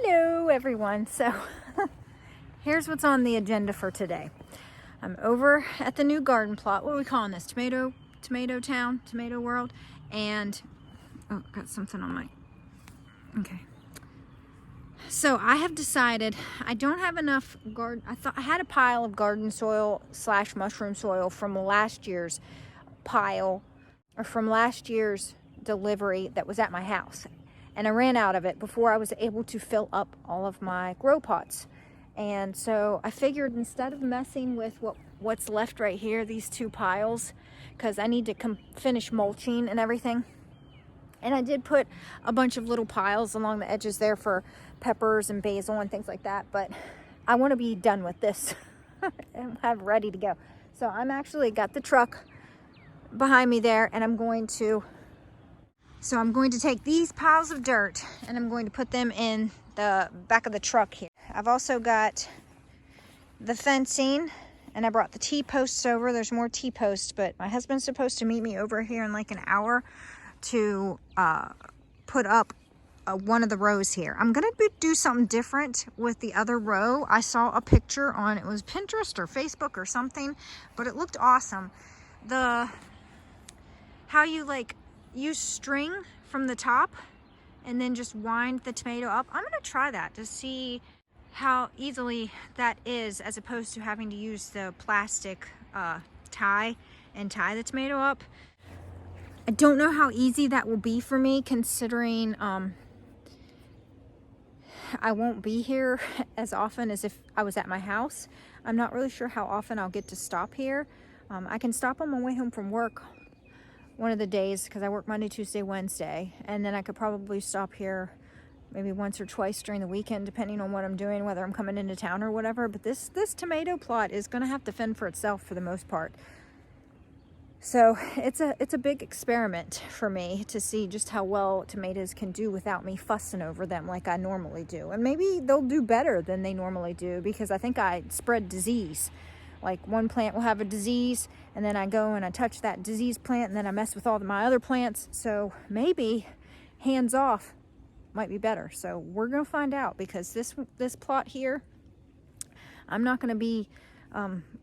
Hello everyone. So here's what's on the agenda for today. I'm over at the new garden plot. What are we calling this? Tomato town, tomato world. And oh, got something on my, okay. So I have decided I don't have enough garden. I had a pile of garden soil / mushroom soil from last year's pile, or from last year's delivery that was at my house. And I ran out of it before I was able to fill up all of my grow pots. And so I figured instead of messing with what's left right here, these two piles, because I need to finish mulching and everything. And I did put a bunch of little piles along the edges there for peppers and basil and things like that. But I want to be done with this and have ready to go. So I'm actually got the truck behind me there, and I'm going to take these piles of dirt and I'm going to put them in the back of the truck here. I've also got the fencing, and I brought the T-posts over. There's more T-posts, but my husband's supposed to meet me over here in like an hour to put up one of the rows here. I'm gonna do something different with the other row. I saw a picture on, it was Pinterest or Facebook or something, but it looked awesome. How you like use string from the top and then just wind the tomato up. I'm gonna try that to see how easily that is, as opposed to having to use the plastic tie and tie the tomato up. I don't know how easy that will be for me, considering I won't be here as often as if I was at my house. I'm not really sure how often I'll get to stop here. I can stop on my way home from work one of the days, because I work Monday, Tuesday, Wednesday, and then I could probably stop here maybe once or twice during the weekend, depending on what I'm doing, whether I'm coming into town or whatever. But this tomato plot is going to have to fend for itself for the most part. So it's a big experiment for me to see just how well tomatoes can do without me fussing over them like I normally do. And maybe they'll do better than they normally do, because I think I spread disease. Like one plant will have a disease, and then I go and I touch that disease plant, and then I mess with all my other plants. So maybe hands off might be better. So we're gonna find out, because this plot here, I'm not gonna be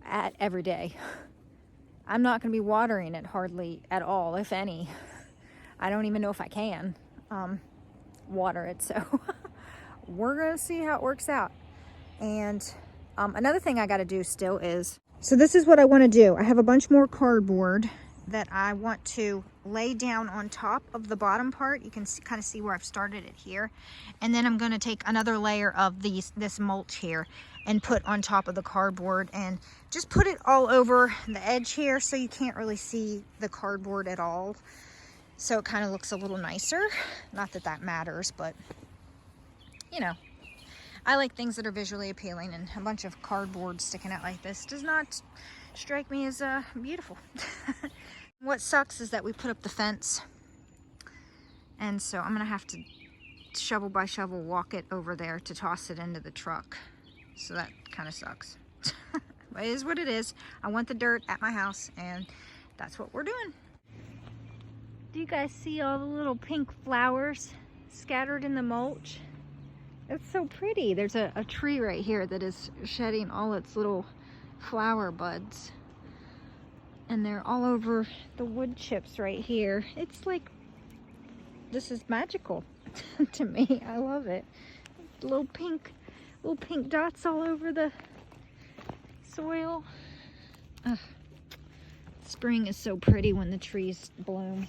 at every day. I'm not gonna be watering it hardly at all, if any. I don't even know if I can water it. So we're gonna see how it works out. And another thing I got to do still is, so this is what I want to do. I have a bunch more cardboard that I want to lay down on top of the bottom part. You can kind of see where I've started it here. And then I'm going to take another layer of this mulch here and put on top of the cardboard, and just put it all over the edge here so you can't really see the cardboard at all. So it kind of looks a little nicer. Not that that matters, but you know. I like things that are visually appealing, and a bunch of cardboard sticking out like this does not strike me as beautiful. What sucks is that we put up the fence, and so I'm gonna have to shovel by shovel walk it over there to toss it into the truck. So that kind of sucks. But it is what it is. I want the dirt at my house, and that's what we're doing. Do you guys see all the little pink flowers scattered in the mulch? It's so pretty. There's a tree right here that is shedding all its little flower buds. And they're all over the wood chips right here. It's like, this is magical to me. I love it. Little pink dots all over the soil. Ugh. Spring is so pretty when the trees bloom.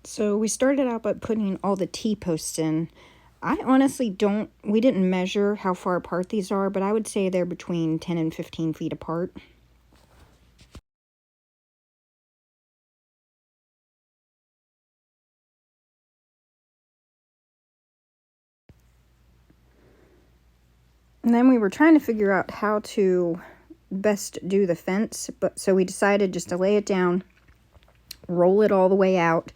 So we started out by putting all the T-posts in. I honestly we didn't measure how far apart these are, but I would say they're between 10 and 15 feet apart. And then we were trying to figure out how to best do the fence, so we decided just to lay it down, roll it all the way out,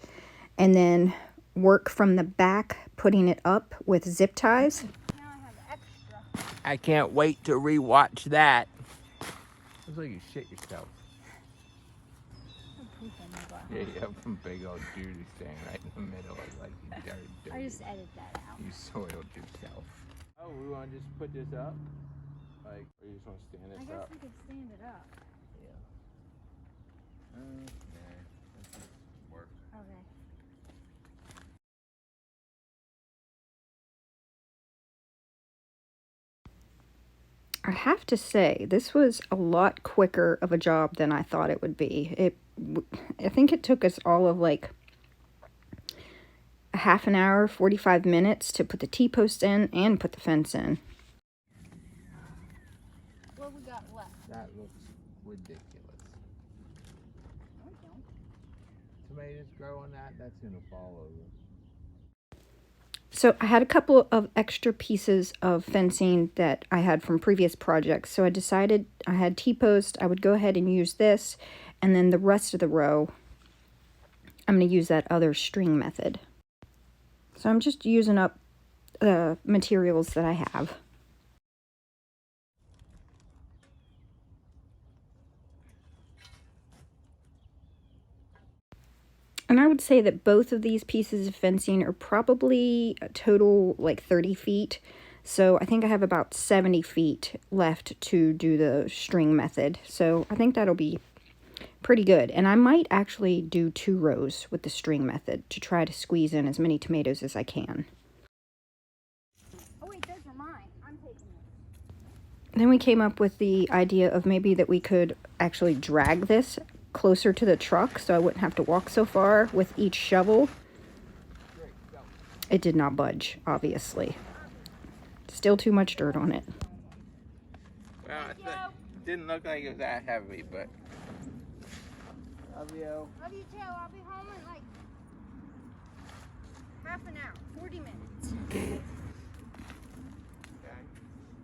and then work from the back, putting it up with zip ties. Now I have extra. I can't wait to rewatch that. Looks like you shit yourself. Yeah, you have some big old Judy standing right in the middle of like you dirty. I just edit that out. You soiled yourself. Oh, we want to just put this up? Like, or you just want to stand this up? I guess we could stand it up. Yeah. Nah, that doesn't work. Okay. I have to say, this was a lot quicker of a job than I thought it would be. I think it took us all of like a half an hour, 45 minutes to put the T-post in and put the fence in. What we got left? That looks ridiculous. No, it don't. Tomatoes grow on that, that's gonna fall over. So I had a couple of extra pieces of fencing that I had from previous projects. So I decided I had T-post. I would go ahead and use this. And then the rest of the row, I'm going to use that other string method. So I'm just using up the materials that I have. And I would say that both of these pieces of fencing are probably a total like 30 feet. So I think I have about 70 feet left to do the string method. So I think that'll be pretty good. And I might actually do 2 rows with the string method to try to squeeze in as many tomatoes as I can. Oh wait, those are mine. I'm taking them. Then we came up with the idea of maybe that we could actually drag this closer to the truck so I wouldn't have to walk so far with each shovel. It did not budge, obviously. Still too much dirt on it. Well, it didn't look like it was that heavy, but... Love you. Love you too. I'll be home in like half an hour, 40 minutes. Okay.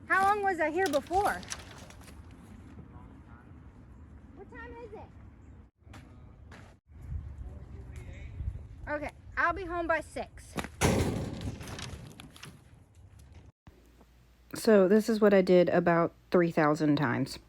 How long was I here before? What time is it? Okay, I'll be home by 6. So this is what I did about 3,000 times.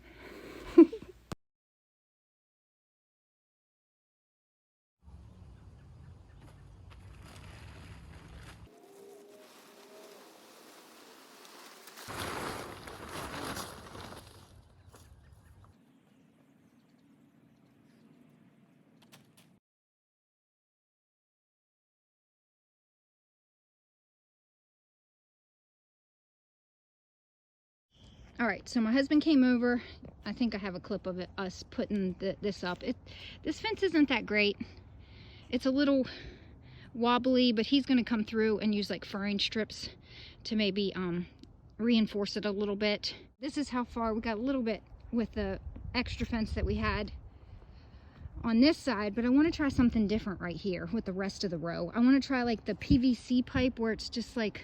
All right, so my husband came over. I think I have a clip of it, us putting this up. This fence isn't that great. It's a little wobbly, but he's going to come through and use like furring strips to maybe reinforce it a little bit. This is how far we got, a little bit with the extra fence that we had on this side, but I want to try something different right here with the rest of the row. I want to try like the PVC pipe where it's just like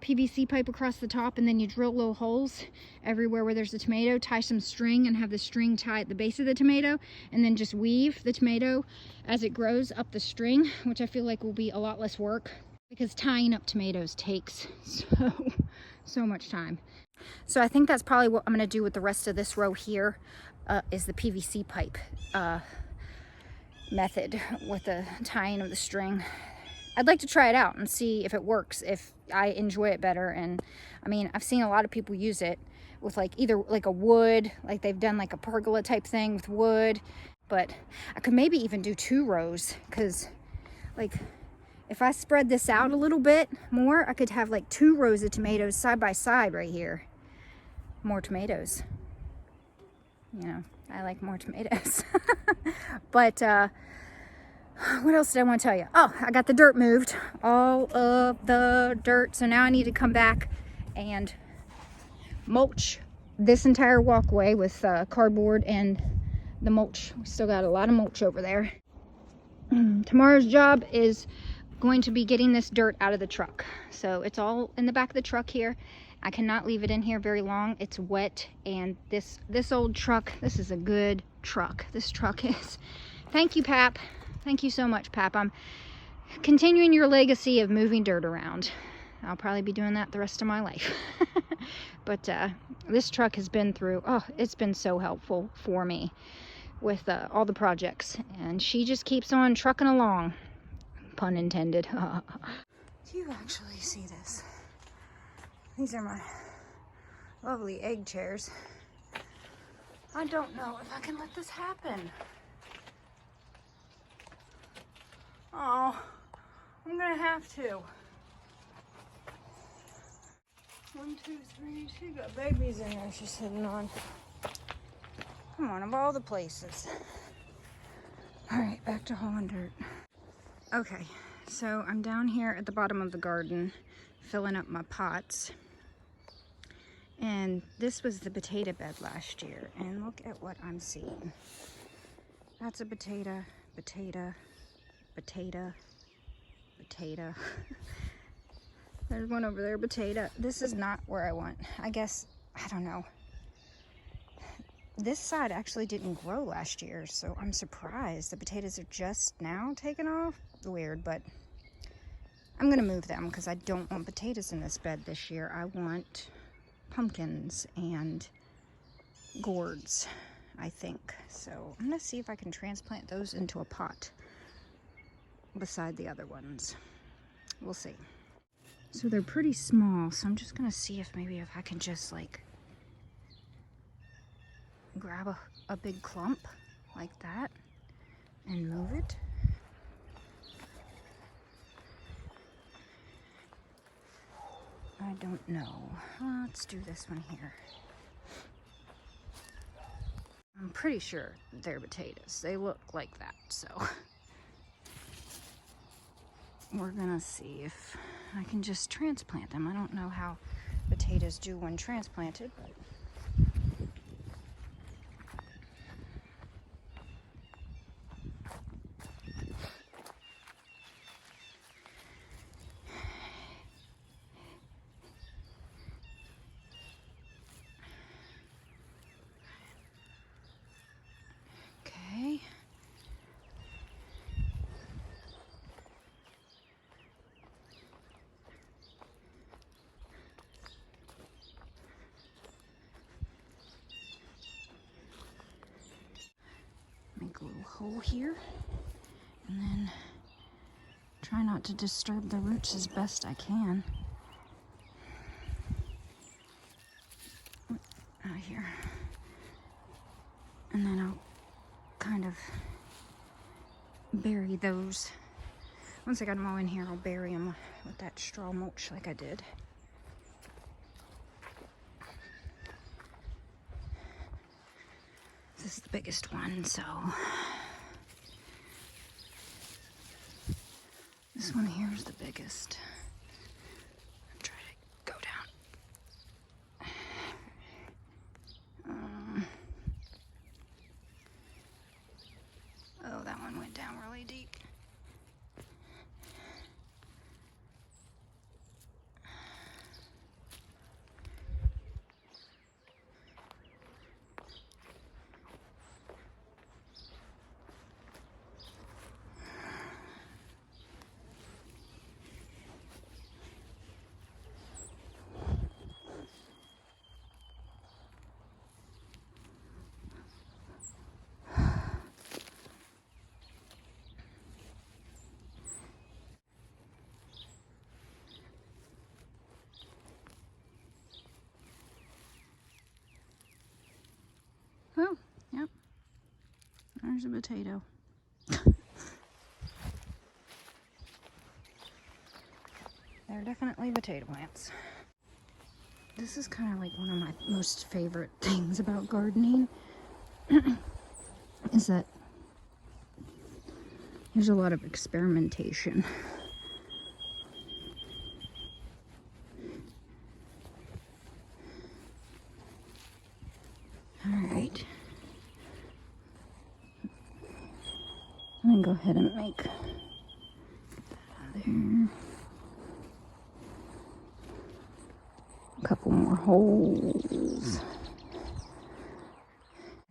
PVC pipe across the top, and then you drill little holes everywhere where there's a tomato, tie some string and have the string tie at the base of the tomato, and then just weave the tomato as it grows up the string, which I feel like will be a lot less work because tying up tomatoes takes so much time. So I think that's probably what I'm going to do with the rest of this row here, is the PVC pipe method with the tying of the string. I'd like to try it out and see if it works, if I enjoy it better. And I mean, I've seen a lot of people use it with like either like a wood, like they've done like a pergola type thing with wood, but I could maybe even do 2 rows, because like if I spread this out a little bit more, I could have like 2 rows of tomatoes side by side right here. More tomatoes. You know, I like more tomatoes. But what else did I want to tell you? Oh, I got the dirt moved. All of the dirt. So now I need to come back and mulch this entire walkway with cardboard and the mulch. We still got a lot of mulch over there. Tomorrow's job is going to be getting this dirt out of the truck. So it's all in the back of the truck here. I cannot leave it in here very long. It's wet, and this old truck, this is a good truck. This truck is. Thank you, Pap. Thank you so much, Pap. continuing your legacy of moving dirt around. I'll probably be doing that the rest of my life. But this truck has been through, oh, it's been so helpful for me with all the projects. And she just keeps on trucking along. Pun intended. Do you actually see this? These are my lovely egg chairs. I don't know if I can let this happen. Oh, I'm gonna have to. 1, 2, 3, she got babies in there she's sitting on. Come on, of all the places. All right, back to hauling dirt. Okay, so I'm down here at the bottom of the garden filling up my pots. And this was the potato bed last year. And look at what I'm seeing. That's a potato, potato, potato, potato. There's one over there, potato. This is not where I want. I guess, I don't know. This side actually didn't grow last year, so I'm surprised. The potatoes are just now taking off. Weird, but I'm gonna move them because I don't want potatoes in this bed this year. I want pumpkins and gourds, I think. So I'm gonna see if I can transplant those into a pot beside the other ones. We'll see. So they're pretty small, so I'm just gonna see if maybe if I can just like grab a big clump like that and move it. I don't know. Let's do this one here. I'm pretty sure they're potatoes. They look like that, so we're gonna see if I can just transplant them. I don't know how potatoes do when transplanted, but okay. Make a little hole here, and then try not to disturb the roots as best I can. Out here. And then I'll kind of bury those. Once I got them all in here, I'll bury them with that straw mulch like I did. This is the biggest one, so this one here is the biggest. I'll try to go down. Oh, that one went down really deep. Oh, yep. There's a potato. They're definitely potato plants. This is kind of like one of my most favorite things about gardening is that there's a lot of experimentation. Alright. I'm gonna go ahead and make that out of there. A couple more holes.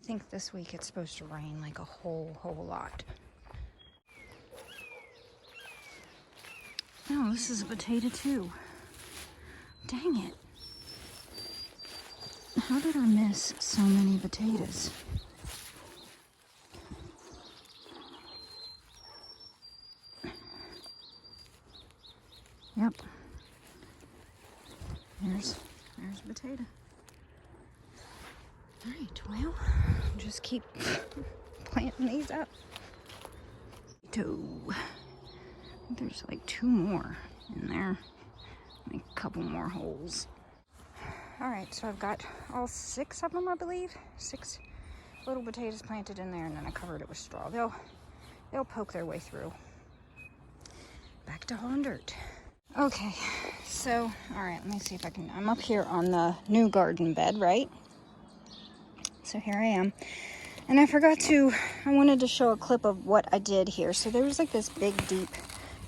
I think this week it's supposed to rain like a whole lot. this is a potato too. Dang it. How did I miss so many potatoes? Yep. There's a potato. All right, well, just keep planting these up. There's like 2 more in there. Like a couple more holes. All right, so I've got all 6 of them, I believe. 6 little potatoes planted in there, and then I covered it with straw. They'll poke their way through. Back to hauling dirt. Okay, so, all right, let me see if I can, I'm up here on the new garden bed, right? So here I am. And I wanted to show a clip of what I did here. So there was like this big, deep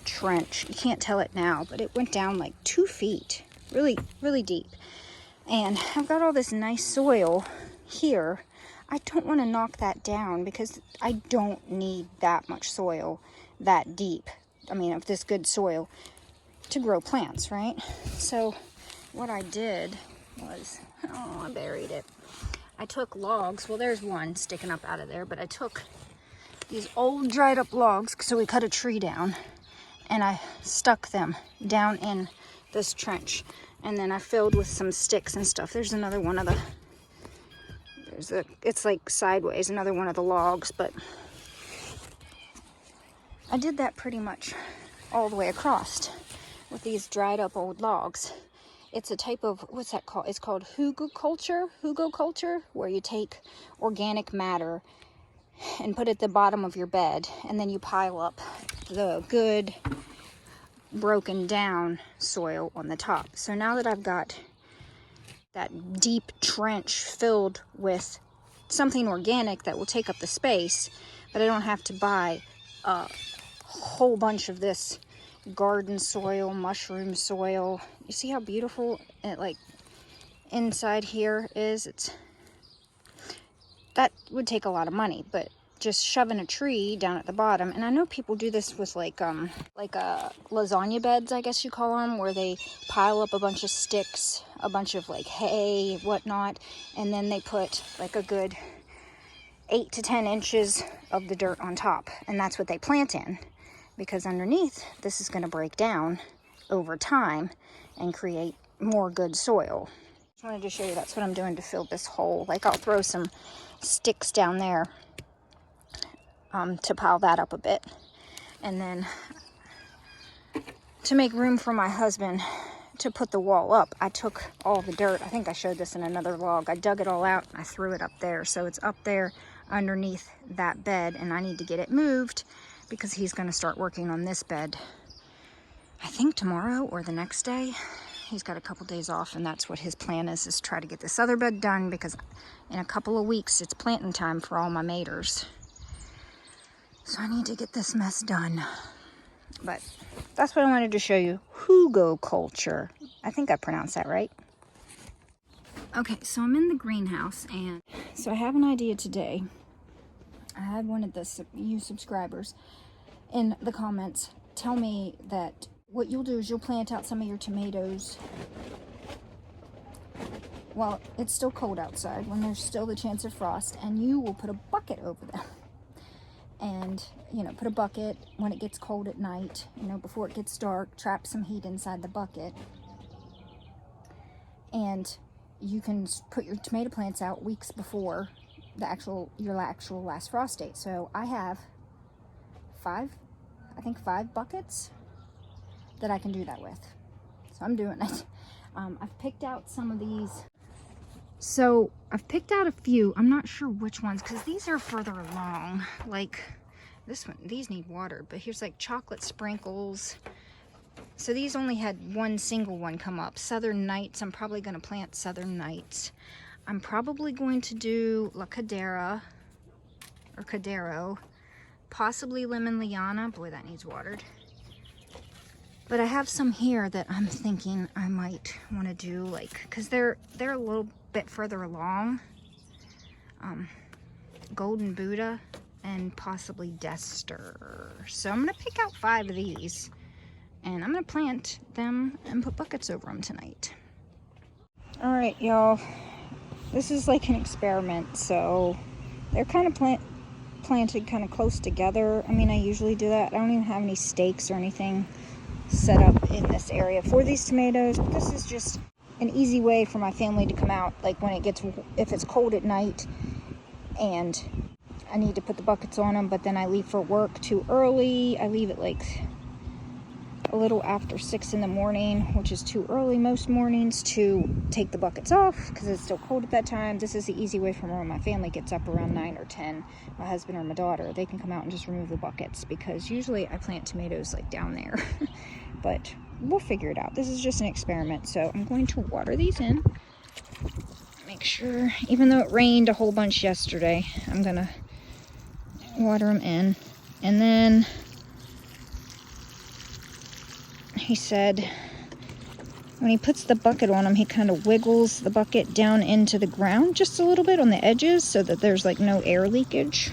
trench. You can't tell it now, but it went down like 2 feet. Really, really deep. And I've got all this nice soil here. I don't want to knock that down because I don't need that much soil that deep. I mean, of this good soil to grow plants, right? So what I did was, I buried it. I took logs. Well, there's one sticking up out of there, but I took these old dried up logs. So we cut a tree down and I stuck them down in this trench. And then I filled with some sticks and stuff. There's another one of the, it's like sideways, another one of the logs, but I did that pretty much all the way across with these dried up old logs. It's a type of, what's that called? It's called hugelkultur, where you take organic matter and put it at the bottom of your bed, and then you pile up the good broken down soil on the top. So now that I've got that deep trench filled with something organic that will take up the space, but I don't have to buy a whole bunch of this garden soil, mushroom soil. You see how beautiful it, like, inside here is? That would take a lot of money, but just shoving a tree down at the bottom, and I know people do this with like lasagna beds, I guess you call them, where they pile up a bunch of sticks, a bunch of like hay, whatnot, and then they put like a good 8 to 10 inches of the dirt on top, and that's what they plant in, because underneath this is going to break down over time and create more good soil. Just wanted to show you that's what I'm doing to fill this hole. Like, I'll throw some sticks down there to pile that up a bit, and then to make room for my husband to put the wall up, I took all the dirt. I think I showed this in another vlog. I dug it all out and I threw it up there, so it's up there underneath that bed, and I need to get it moved because he's going to start working on this bed, I think tomorrow or the next day. He's got a couple days off, and that's what his plan is try to get this other bed done, because in a couple of weeks it's planting time for all my maters. So I need to get this mess done. But that's what I wanted to show you. Hugelkultur. I think I pronounced that right. Okay, so I'm in the greenhouse, and so I have an idea today. I had one of you subscribers in the comments tell me that what you'll do is you'll plant out some of your tomatoes while it's still cold outside, when there's still the chance of frost, and you will put a bucket over them. And, you know, put a bucket when it gets cold at night, you know, before it gets dark, trap some heat inside the bucket. And you can put your tomato plants out weeks before your actual last frost date. So I have 5 buckets that I can do that with. So I'm doing it. I've picked out some of these. So I've picked out a few. I'm not sure which ones, because these are further along. Like this one, these need water, but here's like chocolate sprinkles. So these only had one single one come up. Southern Nights, I'm probably going to plant Southern Nights. I'm probably going to do La Cadera, or Cadero, possibly Lemon Liana. Boy, that needs watered. But I have some here that I'm thinking I might want to do, like, because they're a little bit further along. Golden Buddha and possibly Dester. So I'm going to pick out 5 of these And I'm gonna plant them and put buckets over them tonight. All right, y'all. This is like an experiment, so they're kind of planted kind of close together. I mean, I usually do that. I don't even have any stakes or anything set up in this area for these tomatoes. But this is just an easy way for my family to come out, like when if it's cold at night and I need to put the buckets on them, but then I leave for work too early. I leave at like a little after 6 in the morning, which is too early most mornings to take the buckets off because it's still cold at that time. This is the easy way for when my family gets up around 9 or 10, my husband or my daughter, they can come out and just remove the buckets, because usually I plant tomatoes like down there. But we'll figure it out. This is just an experiment. So I'm going to water these in. Make sure, even though it rained a whole bunch yesterday, I'm gonna water them in. And then he said when he puts the bucket on them, he kind of wiggles the bucket down into the ground just a little bit on the edges so that there's like no air leakage.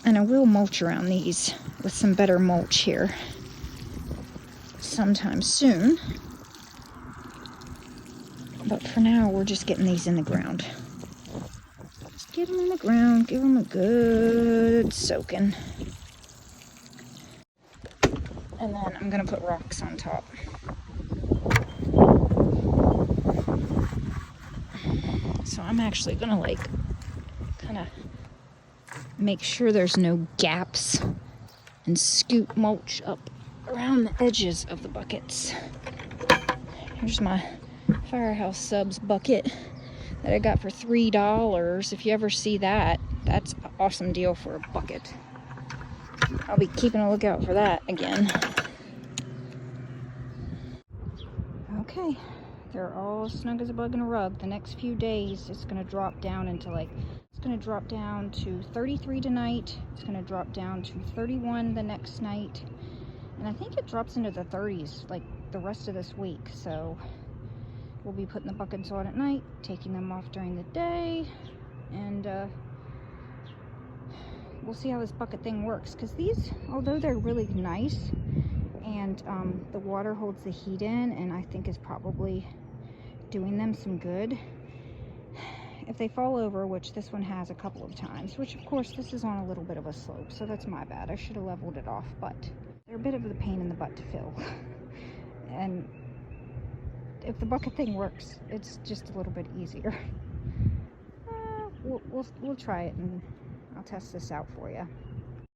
And I will mulch around these with some better mulch here sometime soon. But for now, we're just getting these in the ground. Just get them in the ground, give them a good soaking. And then I'm gonna put rocks on top. So I'm actually gonna like kind of make sure there's no gaps and scoop mulch up around the edges of the buckets. Here's my Firehouse Subs bucket that I got for $3. If you ever see that, that's an awesome deal for a bucket. I'll be keeping a lookout for that again. Okay, they're all snug as a bug in a rug. The next few days it's gonna drop down into it's gonna drop down to 33 tonight. It's gonna drop down to 31 the next night. And I think it drops into the 30s like the rest of this week. So we'll be putting the buckets on at night, taking them off during the day, and we'll see how this bucket thing works. Because these, although they're really nice, and the water holds the heat in, and I think is probably doing them some good, if they fall over, which this one has a couple of times, which of course this is on a little bit of a slope, so that's my bad. I should have leveled it off, but they're a bit of a pain in the butt to fill. And if the bucket thing works, it's just a little bit easier. We'll try it, and I'll test this out for you.